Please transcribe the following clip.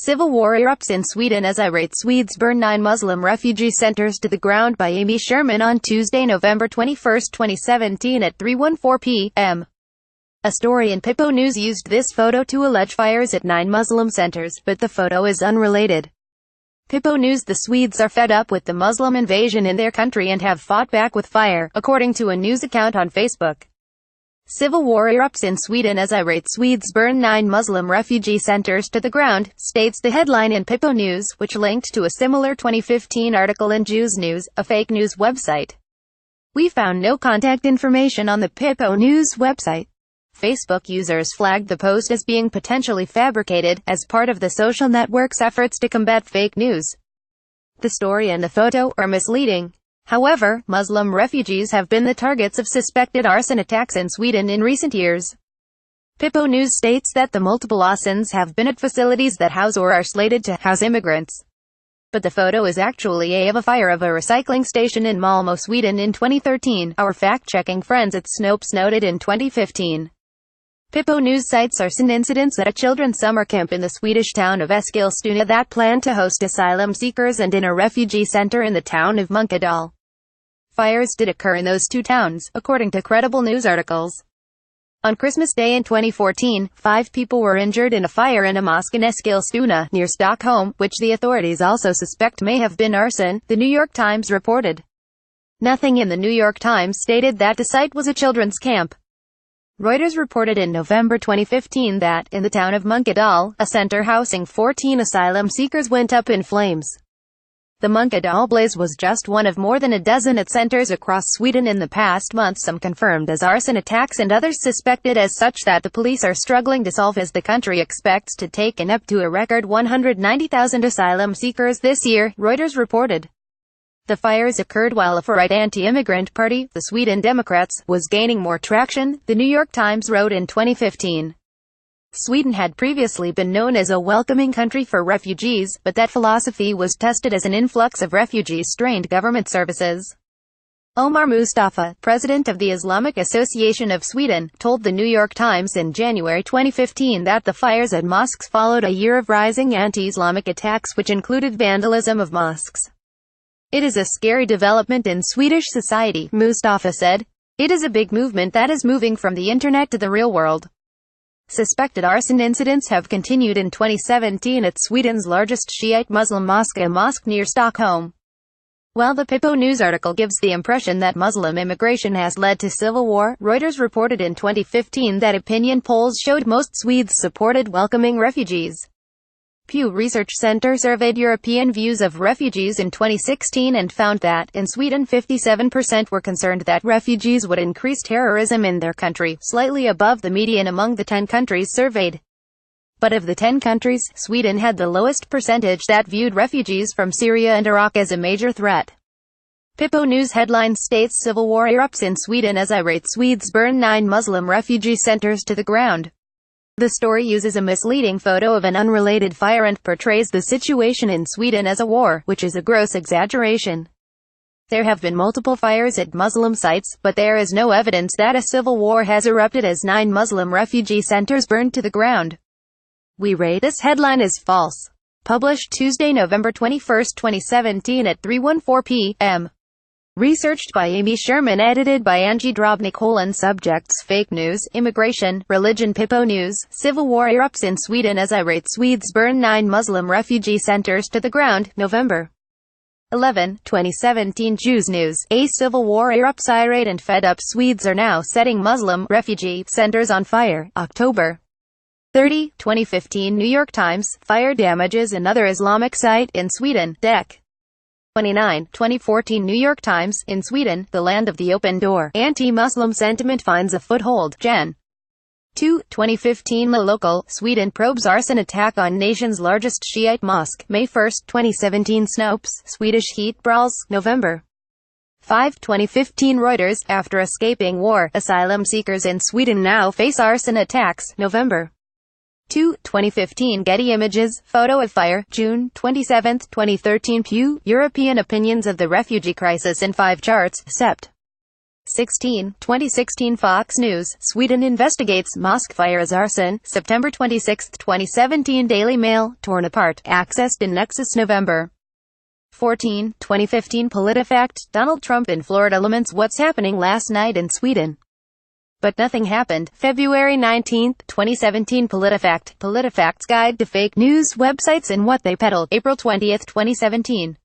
Civil war erupts in Sweden as irate Swedes burn 9 Muslim refugee centers to the ground by Amy Sherman on Tuesday, November 21, 2017 at 3:14 p.m. A story in Pippo News used this photo to allege fires at 9 Muslim centers, but the photo is unrelated. Pippo News: the Swedes are fed up with the Muslim invasion in their country and have fought back with fire, according to a news account on Facebook. Civil war erupts in Sweden as irate Swedes burn 9 Muslim refugee centers to the ground, states the headline in Pippo News, which linked to a similar 2015 article in Jews News, a fake news website. We found no contact information on the Pippo News website. Facebook users flagged the post as being potentially fabricated, as part of the social network's efforts to combat fake news. The story and the photo are misleading. However, Muslim refugees have been the targets of suspected arson attacks in Sweden in recent years. Pippo News states that the multiple arsons have been at facilities that house or are slated to house immigrants. But the photo is actually of a fire of a recycling station in Malmö, Sweden in 2013, our fact-checking friends at Snopes noted in 2015. Pippo News cites arson incidents at a children's summer camp in the Swedish town of Eskilstuna that planned to host asylum seekers and in a refugee center in the town of Munkedal. Fires did occur in those two towns, according to credible news articles. On Christmas Day in 2014, 5 people were injured in a fire in a mosque in Eskilstuna, near Stockholm, which the authorities also suspect may have been arson, the New York Times reported. Nothing in the New York Times stated that the site was a children's camp. Reuters reported in November 2015 that, in the town of Munkedal, a center housing 14 asylum seekers went up in flames. The Munkedal blaze was just one of more than a dozen at centers across Sweden in the past month, some confirmed as arson attacks and others suspected as such that the police are struggling to solve as the country expects to take in up to a record 190,000 asylum seekers this year, Reuters reported. The fires occurred while a far-right anti-immigrant party, the Sweden Democrats, was gaining more traction, the New York Times wrote in 2015. Sweden had previously been known as a welcoming country for refugees, but that philosophy was tested as an influx of refugees strained government services. Omar Mustafa, president of the Islamic Association of Sweden, told the New York Times in January 2015 that the fires at mosques followed a year of rising anti-Islamic attacks which included vandalism of mosques. It is a scary development in Swedish society, Mustafa said. It is a big movement that is moving from the internet to the real world. Suspected arson incidents have continued in 2017 at Sweden's largest Shiite Muslim mosque, a mosque near Stockholm. While the Pippo News article gives the impression that Muslim immigration has led to civil war, Reuters reported in 2015 that opinion polls showed most Swedes supported welcoming refugees. Pew Research Center surveyed European views of refugees in 2016 and found that, in Sweden 57% were concerned that refugees would increase terrorism in their country, slightly above the median among the 10 countries surveyed. But of the 10 countries, Sweden had the lowest percentage that viewed refugees from Syria and Iraq as a major threat. Pippo News headline states civil war erupts in Sweden as irate Swedes burn 9 Muslim refugee centers to the ground. The story uses a misleading photo of an unrelated fire and portrays the situation in Sweden as a war, which is a gross exaggeration. There have been multiple fires at Muslim sites, but there is no evidence that a civil war has erupted as 9 Muslim refugee centers burned to the ground. We rate this headline as false. Published Tuesday, November 21, 2017 at 3:14 p.m. Researched by Amy Sherman, edited by Angie Drobnik. Subjects: fake news, immigration, religion. Pippo News: civil war erupts in Sweden as irate Swedes burn 9 Muslim refugee centers to the ground, November 11, 2017. Jews News: a civil war erupts. Irate and fed up Swedes are now setting Muslim refugee centers on fire, October 30, 2015. New York Times: fire damages another Islamic site in Sweden, Dec. 29, 2014. New York Times: in Sweden, the land of the open door, anti-Muslim sentiment finds a foothold, Jan. 2, 2015. The Local: Sweden probes arson attack on nation's largest Shiite mosque, May 1, 2017. Snopes: Swedish heat brawls, November 5, 2015. Reuters: after escaping war, asylum seekers in Sweden now face arson attacks, November 2, 2015. Getty Images, photo of fire, June 27, 2013. Pew, European opinions of the refugee crisis in 5 charts, Sept. 16. 2016 Fox News, Sweden investigates mosque fire as arson. September 26, 2017 Daily Mail, torn apart, accessed in Nexus November 14. 2015 PolitiFact, Donald Trump in Florida laments what's happening last night in Sweden, but nothing happened. February 19, 2017 PolitiFact, PolitiFact's Guide to Fake News Websites and What They Peddle. April 20, 2017.